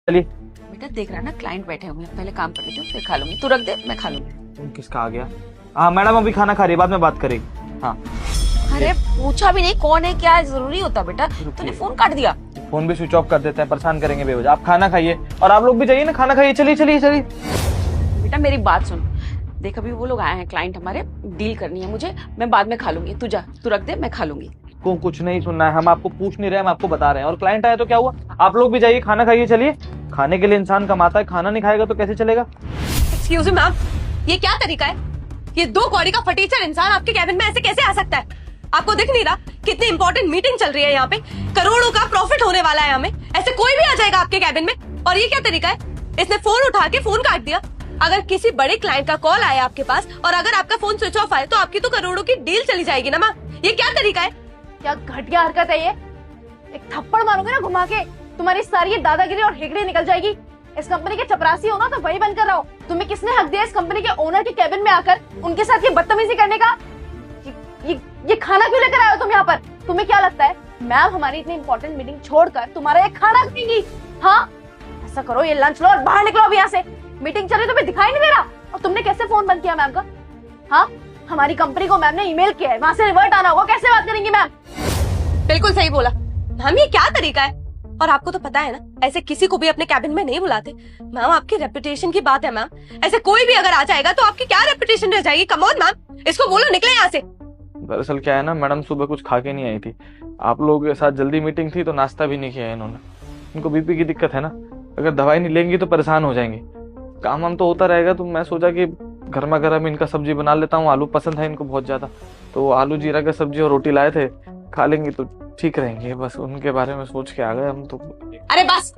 चलिए। बेटा देख रहा ना, क्लाइंट बैठे हुए हैं, पहले काम कर लेती हूँ फिर खा लूंगी। तू रख दे, मैं खा लूंगी। किसका आ गया? हाँ मैडम अभी खाना खा रही है, बाद में बात करेगी। हाँ अरे पूछा भी नहीं कौन है क्या है, जरूरी होता बेटा। तूने फोन काट दिया। फोन भी स्विच ऑफ कर देते हैं, परेशान करेंगे बेवजह। आप खाना खाइए और आप लोग भी जाइए ना, खाना खाइए। चलिए चलिए चलिए। बेटा मेरी बात सुन, देख अभी वो लोग आए हैं क्लाइंट हमारे, डील करनी है मुझे, मैं बाद में खा लूंगी। तू जा, तू रख दे, मैं खा लूंगी। को कुछ नहीं सुनना है, हम आपको पूछ नहीं रहे, हम आपको बता रहे हैं। और क्लाइंट आए तो क्या हुआ, आप लोग भी जाइए खाना खाइए। चलिए, खाने के लिए इंसान कमाता है, खाना नहीं खाएगा तो कैसे चलेगा? एक्सक्यूज मी मैम, ये क्या तरीका है? ये 2 कौड़ी का फटीचर इंसान आपके कैबिन में ऐसे कैसे आ सकता है? आपको दिख नहीं रहा कितनी इंपॉर्टेंट मीटिंग चल रही है यहाँ पे? करोड़ों का प्रॉफिट होने वाला है हमें, ऐसे कोई भी आ जाएगा आपके कैबिन में? और ये क्या तरीका है? इसने फोन उठा के फोन काट दिया। अगर किसी बड़े क्लाइंट का कॉल आया आपके पास और अगर आपका फोन स्विच ऑफ आए तो आपकी तो करोड़ों की डील चली जाएगी ना मैम। ये क्या तरीका है? क्या घटिया हरकत है ये। एक थप्पड़ मारोगे ना घुमा के, तुम्हारी सारी ये दादागिरी और हिगड़ी निकल जाएगी। इस कंपनी के चपरासी हो ना तो वही बनकर रहो। तुम्हें किसने हक दिया इस कंपनी के ओनर के कैबिन में आकर उनके साथ ये बदतमीजी करने का? ये खाना क्यों लेकर आए हो तुम यहाँ पर? तुम्हें क्या लगता है मैम हमारी इतनी इंपॉर्टेंट मीटिंग छोड़कर तुम्हारा ये खाना खाएंगी? हाँ ऐसा करो, ये लंच लो और बाहर निकलो अब यहाँ से। मीटिंग चल रही तुम्हें दिखाई नहीं दे रहा? और तुमने कैसे फोन बंद किया मैम का? हाँ हमारी कंपनी को मैम ने ईमेल किया है, वहां से रिवर्ट आना होगा। कैसे बात करेंगी मैम? बिल्कुल सही बोला मैम, ये क्या तरीका है? और आपको तो पता है ना, ऐसे किसी को भी अपने कैबिन में नहीं बुलाते मैम। आपकी रेपुटेशन की बात है मैम, ऐसे कोई भी अगर आ जाएगा तो आपकी क्या रेपुटेशन रह जाएगी? कम ऑन मैम, इसको बोलो निकले यहाँ से। दरअसल क्या है ना मैडम, सुबह कुछ खा के नहीं आई थी, आप लोगों के साथ जल्दी मीटिंग थी तो नाश्ता भी नहीं किया इन्होंने। इनको बीपी की दिक्कत है ना, अगर दवाई नहीं लेंगी तो परेशान हो जाएंगे। काम हम तो होता रहेगा, तो मैं सोचा कि गर्मा गर्म इनका सब्जी बना लेता हूँ। आलू पसंद है इनको बहुत ज्यादा, तो आलू जीरा का सब्जी और रोटी लाए थे, खा लेंगे तो ठीक रहेंगे। बस उनके बारे में सोच के आ गए हम तो। अरे बस,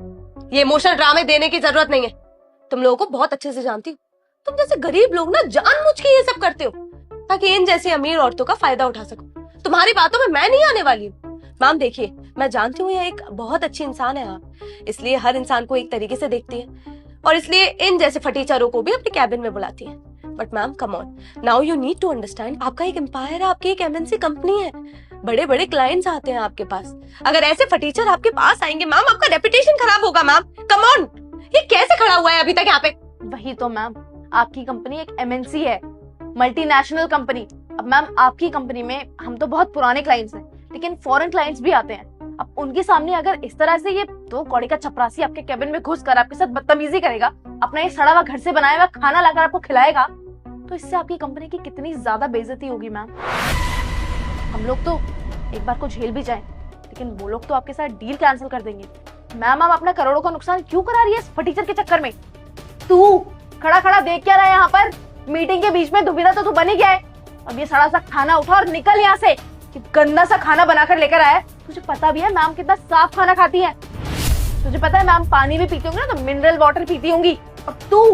ये इमोशनल ड्रामे देने की जरूरत नहीं है। तुम लोगों को बहुत अच्छे से जानती हूँ, तुम जैसे गरीब लोग ना जानबूझ के ये सब करते हो ताकि इन जैसी अमीर औरतों का फायदा उठा सको। तुम्हारी बातों में मैं नहीं आने वाली हूँ मैम। देखिए मैं जानती हूँ ये एक बहुत अच्छी इंसान है आप, इसलिए हर इंसान को एक तरीके से देखती है और इसलिए इन जैसे फटीचरों को भी अपने कैबिन में बुलाती है। But ma'am come on, now you need to understand, आपका एक एम्पायर है, आपकी एक एमएनसी कंपनी है, बड़े बड़े क्लाइंट्स आते हैं आपके पास। अगर ऐसे फटीचर आपके पास आएंगे मैम, आपका रेपुटेशन खराब होगा मैम। कम ऑन, ये कैसे खड़ा हुआ है अभी तक यहाँ पे? वही तो मैम, आपकी कंपनी एक एमएनसी है, मल्टीनेशनल कंपनी। अब मैम आपकी कंपनी में हम तो बहुत पुराने क्लाइंट्स हैं, लेकिन फॉरेन क्लाइंट्स भी आते हैं। अब उनके सामने अगर इस तरह से ये 2 कौड़ी का चपरासी आपके कैबिन में घुसकर आपके साथ बदतमीजी करेगा, अपना ये सड़ा हुआ घर से बनाया हुआ खाना लाकर आपको खिलाएगा, तो इससे आपकी कंपनी की कितनी ज्यादा बेइज्जती होगी मैम। हम लोग तो एक बार को झेल भी जाएं, लेकिन वो लोग तो आपके साथ डील कैंसिल कर देंगे। मैम आप अपना करोड़ों का नुकसान क्यों करा रही है इस फटीचर के चक्कर में? तू खड़ा खड़ा देख क्या रहा है यहाँ पर? मीटिंग के बीच में दुविधा तो तू बन ही गया है। अब ये सड़ा सा खाना उठा और निकल यहाँ से। गंदा सा खाना बनाकर लेकर आया है। तुझे पता भी है मैम कितना साफ खाना खाती है? तुझे पता है मैम पानी भी पीती होंगी ना, तो मिनरल वाटर पीती होंगी। और तू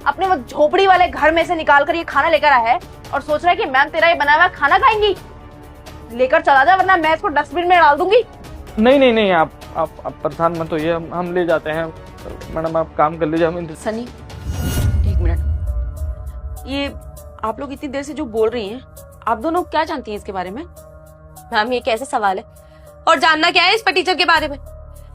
अपने वो झोपड़ी वाले घर में से निकाल कर ये खाना लेकर आया है और सोच रहा है कि मैम तेरा ये बनाया हुआ खाना खाएंगी। लेकर चला जा वरना मैं इसको डस्टबिन में डाल दूंगी। नहीं नहीं नहीं, आप परेशान मत होइए, हम ले जाते हैं। मैडम आप काम कर लीजिए। हम सनी एक मिनट, ये आप लोग इतनी देर से जो बोल रही हैं, आप दोनों क्या जानती हैं इसके बारे में? मैम ये कैसे सवाल है? और जानना क्या है इस फटीचर के बारे में?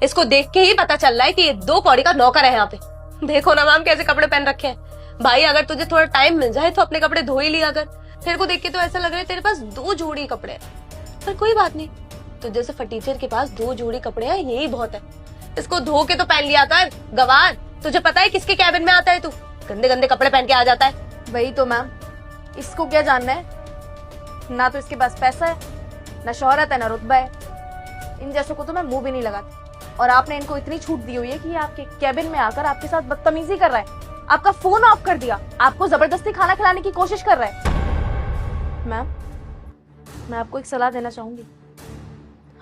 इसको देख के ही पता चल रहा है कि ये 2 कौड़ी का नौकर है यहाँ पे। देखो ना मैम कैसे कपड़े पहन रखे हैं। भाई अगर तुझे थोड़ा टाइम मिल जाए तो अपने कपड़े धो ही लिया कर। तेरे को देख के तो ऐसा लग रहा है तेरे पास 2 जोड़ी कपड़े हैं, पर कोई बात नहीं, तुझे जैसे फटीचर के पास 2 जोड़ी कपड़े हैं यही बहुत है। इसको धो के तो पहन लिया कर गवार। तुझे पता है किसके कैबिन में आता है तू? गंदे गंदे कपड़े पहन के आ जाता है। वही तो मैम, इसको क्या जानना है? ना तो इसके पास पैसा है, ना शोहरत है, ना रुतबा है। इन जैसों को तो मैं मुंह भी नहीं लगाती। और आपने इनको इतनी छूट दी हुई है कि ये आपके कैबिन में आकर आपके साथ बदतमीजी कर रहा है, आपका फोन ऑफ कर दिया, आपको जबरदस्ती खाना खिलाने की कोशिश कर रहा है। मैम मैं आपको एक सलाह देना चाहूंगी,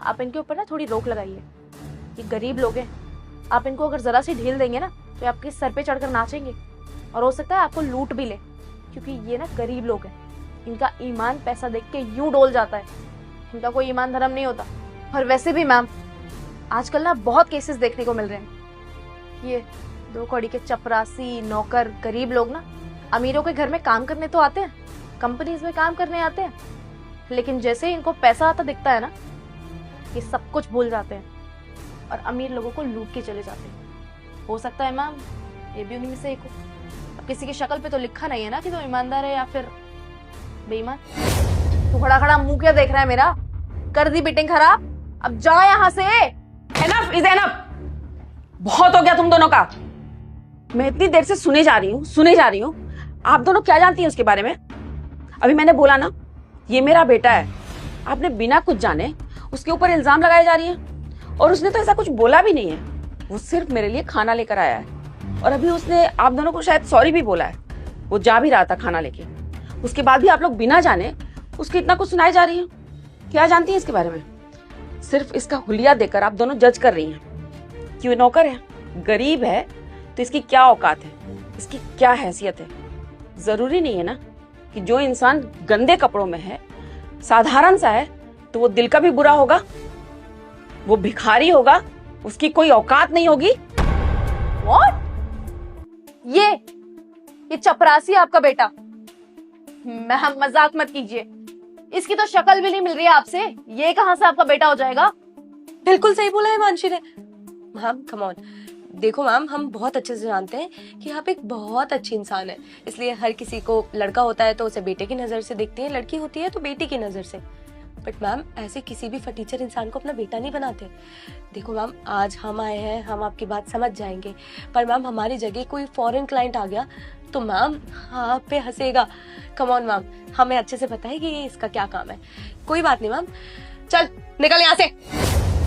आप इनके ऊपर ना थोड़ी रोक लगाइए। ये गरीब लोग हैं, आप इनको अगर जरा सी ढील देंगे ना तो आपके सर पे चढ़कर नाचेंगे और हो सकता है आपको लूट भी ले, क्योंकि ये ना गरीब लोग हैं। इनका ईमान पैसा देख के यूं डोल जाता है, इनका कोई ईमान धर्म नहीं होता। और वैसे भी मैम आजकल ना बहुत केसेस देखने को मिल रहे हैं। ये 2 कौड़ी के चपरासी नौकर गरीब लोग ना अमीरों के घर में काम करने तो आते हैं, कंपनीज में काम करने आते हैं, लेकिन जैसे ही इनको पैसा आता दिखता है ना, ये सब कुछ भूल जाते हैं और अमीर लोगों को लूट के चले जाते हैं। हो सकता है मैम ये भी उन्हीं में से एक हो। अब किसी की शक्ल पे तो लिखा नहीं है ना कि तो ईमानदार है या फिर बेईमान। तू खड़ा खड़ा मुंह क्या देख रहा है मेरा? कर दी मीटिंग खराब, अब जा यहाँ से। एनफ इज एनफ, बहुत हो गया तुम दोनों का। मैं इतनी देर से सुने जा रही हूँ। आप दोनों क्या जानती हैं उसके बारे में? अभी मैंने बोला ना, ये मेरा बेटा है। आपने बिना कुछ जाने उसके ऊपर इल्जाम लगाए जा रही हैं, और उसने तो ऐसा कुछ बोला भी नहीं है। वो सिर्फ मेरे लिए खाना लेकर आया है, और अभी उसने आप दोनों को शायद सॉरी भी बोला है। वो जा भी रहा था खाना लेके, उसके बाद भी आप लोग बिना जाने उसके इतना कुछ सुनाए जा रही हैं। क्या जानती हैं इसके बारे में? सिर्फ इसका हुलिया देकर आप दोनों जज कर रही हैं कि वो नौकर है, गरीब है, तो इसकी क्या औकात है, इसकी क्या हैसियत है। जरूरी नहीं है ना कि जो इंसान गंदे कपड़ों में है, साधारण सा है, तो वो दिल का भी बुरा होगा, वो भिखारी होगा, उसकी कोई औकात नहीं होगी। What? ये चपरासी है आपका बेटा। मैम मजाक मत कीजिए, इसकी तो शक्ल भी नहीं मिल रही है आपसे, ये कहां से आपका बेटा हो जाएगा? बिल्कुल सही बोला है हिमांशी ने। मैम कम ऑन, देखो मैम, हम बहुत अच्छे से जानते हैं कि आप एक बहुत अच्छी इंसान है, इसलिए हर किसी को लड़का होता है तो उसे बेटे की नजर से देखते हैं, लड़की होती है तो बेटी की नजर से। बट मैम ऐसे किसी भी फटीचर इंसान को अपना बेटा नहीं बनाते। देखो मैम, आज हम आए हैं, हम आपकी बात समझ जाएंगे, पर मैम हमारी जगह कोई फॉरेन क्लाइंट आ गया तो मैम आप पे हंसेगा। कम ऑन मैम, हमें अच्छे से पता है कि ये इसका क्या काम है। कोई बात नहीं मैम, चल निकल यहाँ से।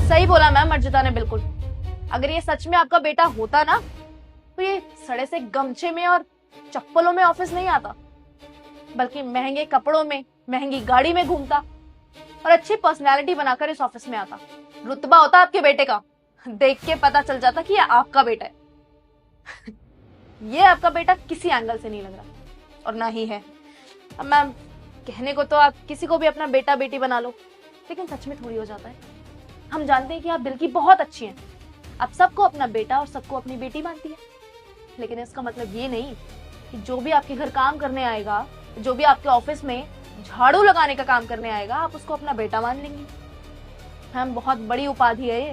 सही बोला मैम अर्जिता ने, बिल्कुल। अगर ये सच में आपका बेटा होता ना, तो ये सड़े से गमछे में और चप्पलों में ऑफिस नहीं आता, बल्कि महंगे कपड़ों में, महंगी गाड़ी में घूमता और अच्छी पर्सनैलिटी बनाकर इस ऑफिस में आता। रुतबा होता आपके बेटे का, देख के पता चल जाता कि ये आपका बेटा है। ये आपका बेटा किसी एंगल से नहीं लग रहा, और ना ही है। अब मैम कहने को तो आप किसी को भी अपना बेटा बेटी बना लो, लेकिन सच में थोड़ी हो जाता है। हम जानते हैं कि आप दिल की बहुत अच्छी हैं, आप सबको अपना बेटा और सबको अपनी बेटी मानती है, लेकिन इसका मतलब ये नहीं कि जो भी आपके घर काम करने आएगा, जो भी आपके ऑफिस में झाड़ू लगाने का काम करने आएगा, आप उसको अपना बेटा मान लेंगी। मैम बहुत बड़ी उपाधि है ये,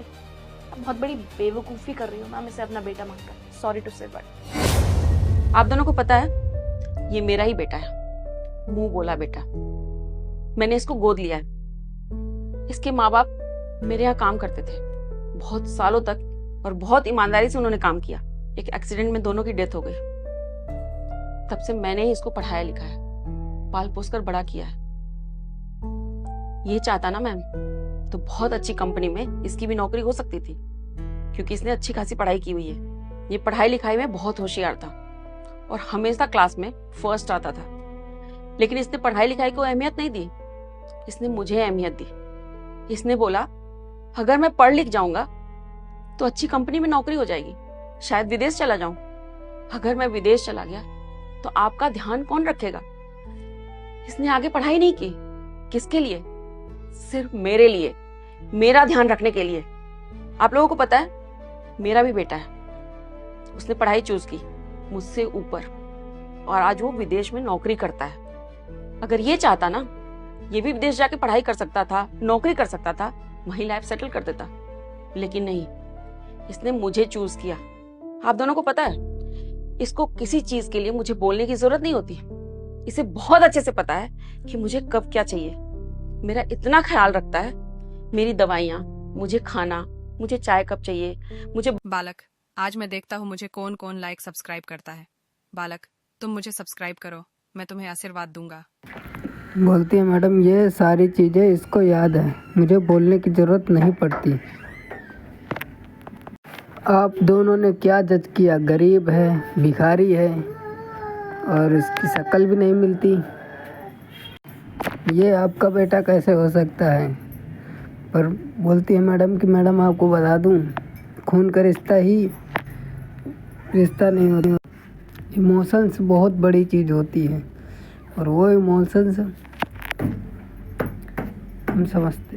आप बहुत बड़ी बेवकूफी कर रही हो मैम इसे अपना बेटा मानकर। सॉरी टू से, बट आप दोनों को पता है ये मेरा ही बेटा है, मुंह बोला बेटा। मैंने इसको गोद लिया है। इसके माँ बाप मेरे यहाँ काम करते थे बहुत सालों तक, और बहुत ईमानदारी से उन्होंने काम किया। एक एक्सीडेंट में दोनों की डेथ हो गई। तब से मैंने ही इसको पढ़ाया लिखाया, पाल पोस कर बड़ा किया है। ये चाहता ना मैम, तो बहुत अच्छी कंपनी में इसकी भी नौकरी हो सकती थी, क्योंकि इसने अच्छी खासी पढ़ाई की हुई है। ये पढ़ाई लिखाई में बहुत होशियार था और हमेशा क्लास में फर्स्ट आता था, लेकिन इसने पढ़ाई लिखाई को अहमियत नहीं दी, इसने मुझे अहमियत दी। इसने बोला अगर मैं पढ़ लिख जाऊंगा तो अच्छी कंपनी में नौकरी हो जाएगी, शायद विदेश चला जाऊं। अगर मैं विदेश चला गया तो आपका ध्यान कौन रखेगा? इसने आगे पढ़ाई नहीं की। किसके लिए? सिर्फ मेरे लिए, मेरा ध्यान रखने के लिए। आप लोगों को पता है मेरा भी बेटा है, उसने पढ़ाई चूज की मुझसे ऊपर, और आज वो विदेश में नौकरी करता है। अगर ये चाहता ना, ये भी विदेश जाके पढ़ाई कर सकता था, नौकरी कर सकता था, वहीं लाइफ सेटल कर देता, लेकिन नहीं, इसने मुझे चूज किया। आप दोनों को पता है इसको किसी चीज के लिए मुझे बोलने की जरूरत नहीं होती। इसे बहुत अच्छे से पता है कि मुझे कब क्या चाहिए। मेरा इतना ख्याल रखता है, मेरी दवाइयाँ, मुझे खाना, मुझे चाय कब चाहिए, मुझे। बालक, आज मैं देखता हूँ मुझे कौन कौन लाइक सब्सक्राइब करता है। बालक, तुम मुझे सब्सक्राइब करो, मैं तुम्हें आशीर्वाद दूंगा। बोलती है मैडम ये सारी चीज़ें इसको याद है, मुझे बोलने की ज़रूरत नहीं पड़ती। आप दोनों ने क्या जज किया? गरीब है, भिखारी है और इसकी शक्ल भी नहीं मिलती। ये आपका बेटा कैसे हो सकता है? पर बोलती है मैडम कि मैडम आपको बता दूं, खून का रिश्ता ही रिश्ता नहीं होता। इमोशंस बहुत बड़ी चीज़ होती है, और वो इमोशंस हम समझते